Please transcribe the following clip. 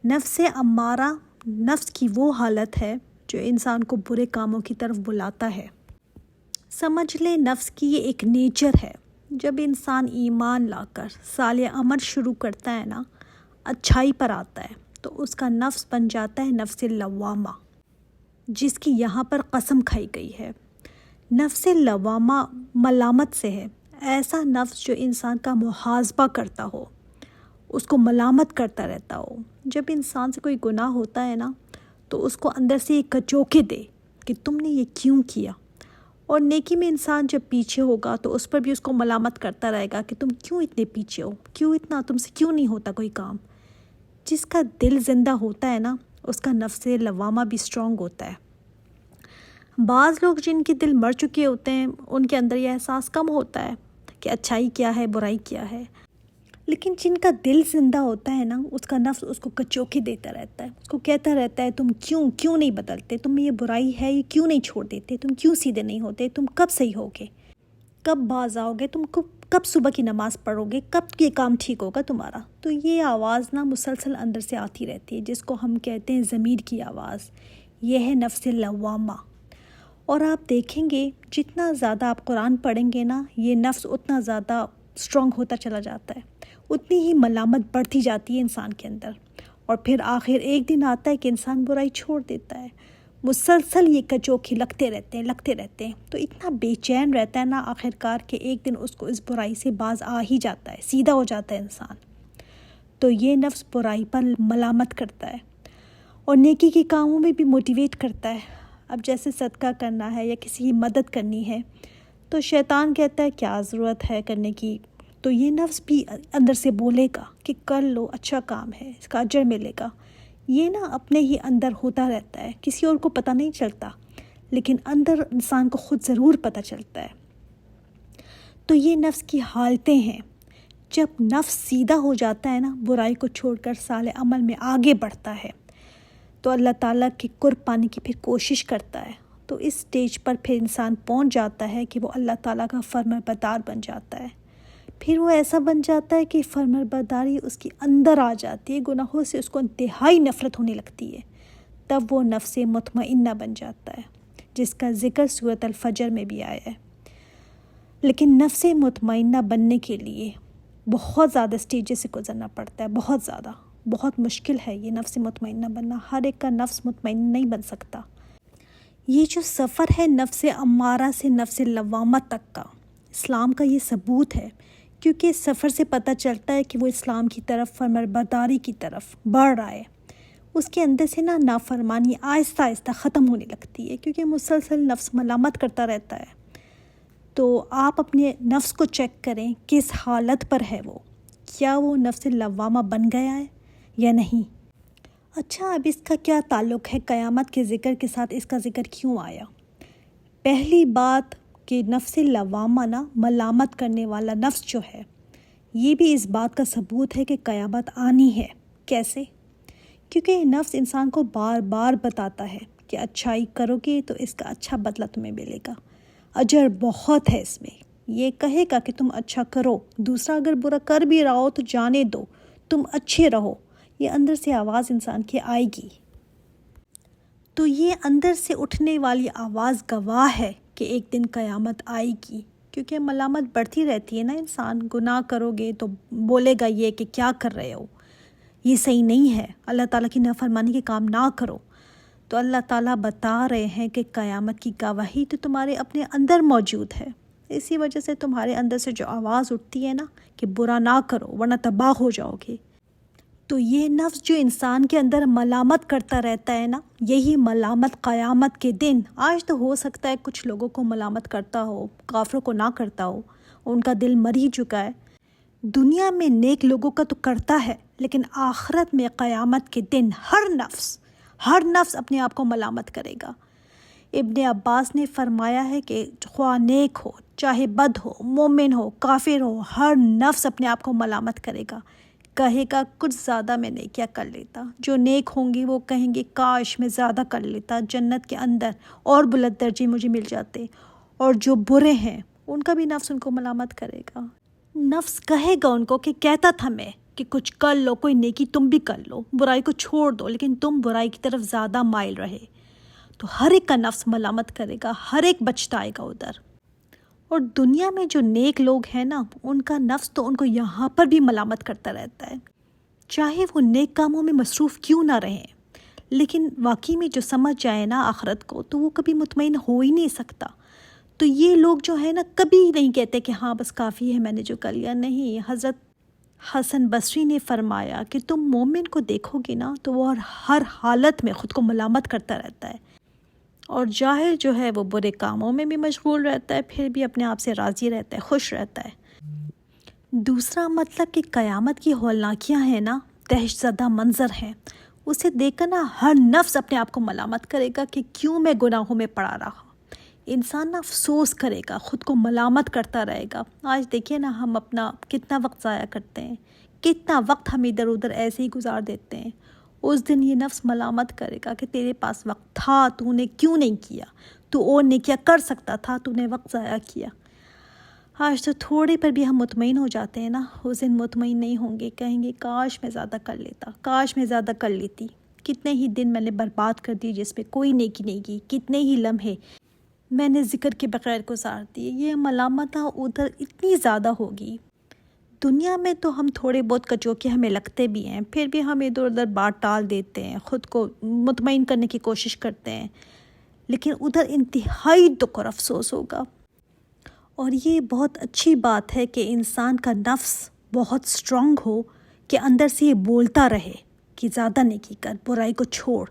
نفس امارہ نفس کی وہ حالت ہے جو انسان کو برے کاموں کی طرف بلاتا ہے۔ سمجھ لیں نفس کی یہ ایک نیچر ہے۔ جب انسان ایمان لا کر صالح عمل شروع کرتا ہے نا، اچھائی پر آتا ہے، تو اس کا نفس بن جاتا ہے نفس لوامہ، جس کی یہاں پر قسم کھائی گئی ہے۔ نفس لوامہ ملامت سے ہے، ایسا نفس جو انسان کا محاسبہ کرتا ہو، اس کو ملامت کرتا رہتا ہو۔ جب انسان سے کوئی گناہ ہوتا ہے نا، تو اس کو اندر سے ایک کچوکے دے کہ تم نے یہ کیوں کیا، اور نیکی میں انسان جب پیچھے ہوگا تو اس پر بھی اس کو ملامت کرتا رہے گا کہ تم کیوں اتنے پیچھے ہو، کیوں اتنا، تم سے کیوں نہیں ہوتا کوئی کام۔ جس کا دل زندہ ہوتا ہے نا، اس کا نفس لوامہ بھی اسٹرانگ ہوتا ہے۔ بعض لوگ جن کے دل مر چکے ہوتے ہیں، ان کے اندر یہ احساس کم ہوتا ہے کہ اچھائی کیا ہے، برائی کیا ہے، لیکن جن کا دل زندہ ہوتا ہے نا، اس کا نفس اس کو کچوکے دیتا رہتا ہے، اس کو کہتا رہتا ہے تم کیوں نہیں بدلتے، تم میں یہ برائی ہے، یہ کیوں نہیں چھوڑ دیتے، تم کیوں سیدھے نہیں ہوتے، تم کب صحیح ہوگے، کب باز آؤ گے، تم کب صبح کی نماز پڑھو گے، کب یہ کام ٹھیک ہوگا تمہارا۔ تو یہ آواز نا مسلسل اندر سے آتی رہتی ہے، جس کو ہم کہتے ہیں ضمیر کی آواز۔ یہ ہے نفس لوامہ۔ اور آپ دیکھیں گے جتنا زیادہ آپ قرآن پڑھیں گے نا، یہ نفس اتنا زیادہ اسٹرانگ ہوتا چلا جاتا ہے، اتنی ہی ملامت بڑھتی جاتی ہے انسان کے اندر، اور پھر آخر ایک دن آتا ہے کہ انسان برائی چھوڑ دیتا ہے۔ مسلسل یہ کچوکے لگتے رہتے ہیں، تو اتنا بے چین رہتا ہے نا آخر کار کہ ایک دن اس کو اس برائی سے باز آ ہی جاتا ہے، سیدھا ہو جاتا ہے انسان۔ تو یہ نفس برائی پر ملامت کرتا ہے اور نیکی کے کاموں میں بھی موٹیویٹ کرتا ہے۔ اب جیسے صدقہ کرنا ہے یا کسی کی مدد کرنی ہے، تو شیطان کہتا ہے کیا ضرورت ہے کرنے کی، تو یہ نفس بھی اندر سے بولے گا کہ کر لو، اچھا کام ہے، اس کا اجر ملے گا۔ یہ نا اپنے ہی اندر ہوتا رہتا ہے، کسی اور کو پتہ نہیں چلتا، لیکن اندر انسان کو خود ضرور پتہ چلتا ہے۔ تو یہ نفس کی حالتیں ہیں۔ جب نفس سیدھا ہو جاتا ہے نا، برائی کو چھوڑ کر صالح عمل میں آگے بڑھتا ہے، تو اللہ تعالیٰ کے قرب پانے کی پھر کوشش کرتا ہے۔ تو اس سٹیج پر پھر انسان پہنچ جاتا ہے کہ وہ اللہ تعالیٰ کا فرمانبردار بن جاتا ہے۔ پھر وہ ایسا بن جاتا ہے کہ فرمانبرداری اس کے اندر آ جاتی ہے، گناہوں سے اس کو انتہائی نفرت ہونے لگتی ہے۔ تب وہ نفس مطمئنہ بن جاتا ہے، جس کا ذکر سورۃ الفجر میں بھی آیا ہے۔ لیکن نفس مطمئنہ بننے کے لیے بہت زیادہ سٹیجز سے گزرنا پڑتا ہے، بہت مشکل ہے یہ نفس مطمئنہ بننا۔ ہر ایک کا نفس مطمئن نہیں بن سکتا۔ یہ جو سفر ہے نفس امارہ سے نفس لوامہ تک کا، اسلام کا یہ ثبوت ہے، کیونکہ اس سفر سے پتہ چلتا ہے کہ وہ اسلام کی طرف، فرمانبرداری کی طرف بڑھ رہا ہے۔ اس کے اندر سے نافرمانی آہستہ آہستہ ختم ہونے لگتی ہے، کیونکہ مسلسل نفس ملامت کرتا رہتا ہے۔ تو آپ اپنے نفس کو چیک کریں کس حالت پر ہے وہ، کیا وہ نفس لوامہ بن گیا ہے یا نہیں۔ اچھا، اب اس کا کیا تعلق ہے قیامت کے ذکر کے ساتھ، اس کا ذکر کیوں آیا؟ پہلی بات کہ نفس لوامہ ملامت کرنے والا نفس جو ہے، یہ بھی اس بات کا ثبوت ہے کہ قیامت آنی ہے۔ کیسے؟ کیونکہ یہ نفس انسان کو بار بار بتاتا ہے کہ اچھائی کرو گے تو اس کا اچھا بدلہ تمہیں ملے گا، اجر بہت ہے اس میں۔ یہ کہے گا کہ تم اچھا کرو، دوسرا اگر برا کر بھی رہا ہو تو جانے دو، تم اچھے رہو۔ یہ اندر سے آواز انسان کی آئے گی۔ تو یہ اندر سے اٹھنے والی آواز گواہ ہے کہ ایک دن قیامت آئے گی، کیونکہ ملامت بڑھتی رہتی ہے نا۔ انسان گناہ کرو گے تو بولے گا یہ کہ کیا کر رہے ہو، یہ صحیح نہیں ہے، اللہ تعالیٰ کی نافرمانی کے کام نہ کرو۔ تو اللہ تعالیٰ بتا رہے ہیں کہ قیامت کی گواہی تو تمہارے اپنے اندر موجود ہے، اسی وجہ سے تمہارے اندر سے جو آواز اٹھتی ہے نا کہ برا نہ کرو ورنہ تباہ ہو جاؤ گے، تو یہ نفس جو انسان کے اندر ملامت کرتا رہتا ہے نا، یہی ملامت قیامت کے دن، آج تو ہو سکتا ہے کچھ لوگوں کو ملامت کرتا ہو، کافروں کو نہ کرتا ہو، ان کا دل مر ہی چکا ہے۔ دنیا میں نیک لوگوں کا تو کرتا ہے، لیکن آخرت میں قیامت کے دن ہر نفس اپنے آپ کو ملامت کرے گا۔ ابن عباس نے فرمایا ہے کہ خواہ نیک ہو چاہے بد ہو، مومن ہو کافر ہو، ہر نفس اپنے آپ کو ملامت کرے گا، کہے گا کچھ زیادہ میں نیکیاں کر لیتا۔ جو نیک ہوں گے وہ کہیں گے کاش میں زیادہ کر لیتا، جنت کے اندر اور بلند درجے مجھے مل جاتے، اور جو برے ہیں ان کا بھی نفس ان کو ملامت کرے گا۔ نفس کہے گا ان کو کہ کہتا تھا میں کہ کچھ کر لو، کوئی نیکی تم بھی کر لو، برائی کو چھوڑ دو، لیکن تم برائی کی طرف زیادہ مائل رہے تو ہر ایک کا نفس ملامت کرے گا، ہر ایک بچتائے گا ادھر۔ اور دنیا میں جو نیک لوگ ہیں نا، ان کا نفس تو ان کو یہاں پر بھی ملامت کرتا رہتا ہے، چاہے وہ نیک کاموں میں مصروف کیوں نہ رہیں، لیکن واقعی میں جو سمجھ جائے نا آخرت کو، تو وہ کبھی مطمئن ہو ہی نہیں سکتا۔ تو یہ لوگ جو ہے نا، کبھی نہیں کہتے کہ ہاں بس کافی ہے میں نے جو کر لیا۔ نہیں، حضرت حسن بصری نے فرمایا کہ تم مومن کو دیکھو گے نا تو وہ ہر حالت میں خود کو ملامت کرتا رہتا ہے، اور جاہل جو ہے وہ برے کاموں میں بھی مشغول رہتا ہے، پھر بھی اپنے آپ سے راضی رہتا ہے، خوش رہتا ہے۔ دوسرا مطلب کہ قیامت کی ہولناکیاں ہیں نا، دہشت زدہ منظر ہیں، اسے دیکھ کر نا ہر نفس اپنے آپ کو ملامت کرے گا کہ کیوں میں گناہوں میں پڑا رہا۔ انسان نا افسوس کرے گا، خود کو ملامت کرتا رہے گا۔ آج دیکھیے نا ہم اپنا کتنا وقت ضائع کرتے ہیں، کتنا وقت ہم ادھر ادھر ایسے ہی گزار دیتے ہیں۔ اس دن یہ نفس ملامت کرے گا کہ تیرے پاس وقت تھا، تو نے کیوں نہیں کیا، تو اور نے کیا کر سکتا تھا، تو نے وقت ضائع کیا۔ آج تو تھوڑے پر بھی ہم مطمئن ہو جاتے ہیں نا، اس دن مطمئن نہیں ہوں گے، کہیں گے کاش میں زیادہ کر لیتا، کاش میں زیادہ کر لیتی۔ کتنے ہی دن میں نے برباد کر دی جس پہ کوئی نیکی نہیں کی، کتنے ہی لمحے میں نے ذکر کے بغیر گزار دیے۔ یہ ملامت ادھر اتنی زیادہ ہوگی۔ دنیا میں تو ہم تھوڑے بہت کچوکے ہمیں لگتے بھی ہیں، پھر بھی ہم ادھر ادھر بات ٹال دیتے ہیں، خود کو مطمئن کرنے کی کوشش کرتے ہیں، لیکن ادھر انتہائی دکھ اور افسوس ہوگا۔ اور یہ بہت اچھی بات ہے کہ انسان کا نفس بہت سٹرونگ ہو، کہ اندر سے یہ بولتا رہے کہ زیادہ نیکی کر، برائی کو چھوڑ،